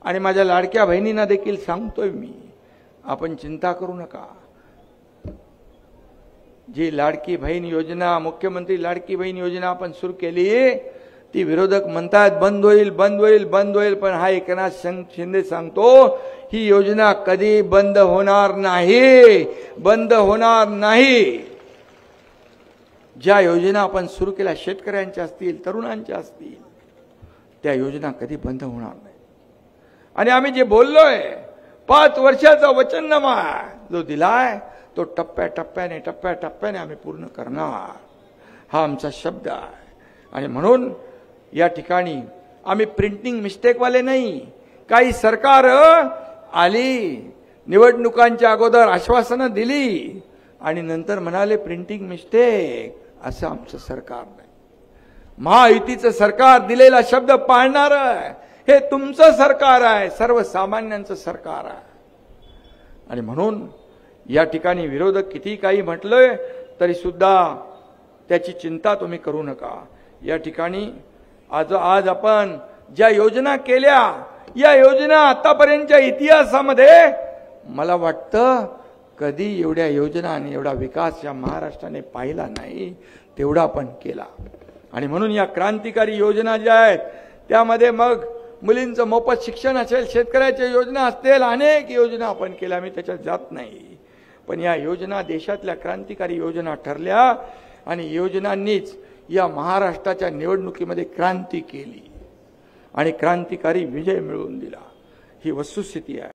आणि माझ्या लाडक्या बहिणींना देखील सांगतोय मी, आपण चिंता करू नका। जी लाडकी बहीण योजना, मुख्यमंत्री लाडकी बहीण योजना आपण सुरू केली, ती विरोधक म्हणतात बंद होईल बंद होईल बंद होईल, पण हा एकनाथ शिंदे सांगतो ही योजना कधी बंद होणार नाही, बंद होणार नाही। ज्या योजना आपण सुरू केल्या शेतकऱ्यांच्या असतील, तरुणांच्या असतील, त्या योजना कधी बंद होणार नाही। आणि आम्ही जे बोललोय 5 वर्षाचा वचननामा जो दिलाय तो टप्प्याटप्प्याने आम्ही पूर्ण करणार, हा आमचा शब्द आहे। आणि म्हणून या ठिकाणी आम्ही प्रिंटिंग मिस्टेक वाले नाही। काही सरकार आली, निवडणुकांच्या अगोदर आश्वासनं दिली आणि नंतर म्हणाले प्रिंटिंग मिस्टेक, असं आमचं सरकार नाही। महायुतीचं सरकार दिलेला शब्द पाळणार आहे, हे तुमचं सरकार आहे, सर्वसामान्यांचं सरकार आहे। आणि म्हणून या ठिकाणी विरोधक किती काही म्हटलंय तरी सुद्धा त्याची चिंता तुम्ही करू नका। या ठिकाणी आज आपण ज्या योजना केल्या, या योजना आतापर्यंतच्या इतिहासामध्ये मला वाटतं कधी एवढ्या योजना आणि एवढा विकास या महाराष्ट्राने पाहिला नाही, तेवढा आपण केला। आणि म्हणून या क्रांतिकारी योजना ज्या आहेत त्यामध्ये मग मुलींचं मोफत शिक्षण असेल, शेतकऱ्याच्या योजना असतील, अनेक योजना आपण केल्या, मी त्याच्यात जात नाही। पण या योजना देशातल्या क्रांतिकारी योजना ठरल्या आणि योजनांनीच या महाराष्ट्राच्या निवडणुकीमध्ये क्रांती केली आणि क्रांतिकारी विजय मिळवून दिला, ही वस्तुस्थिती आहे।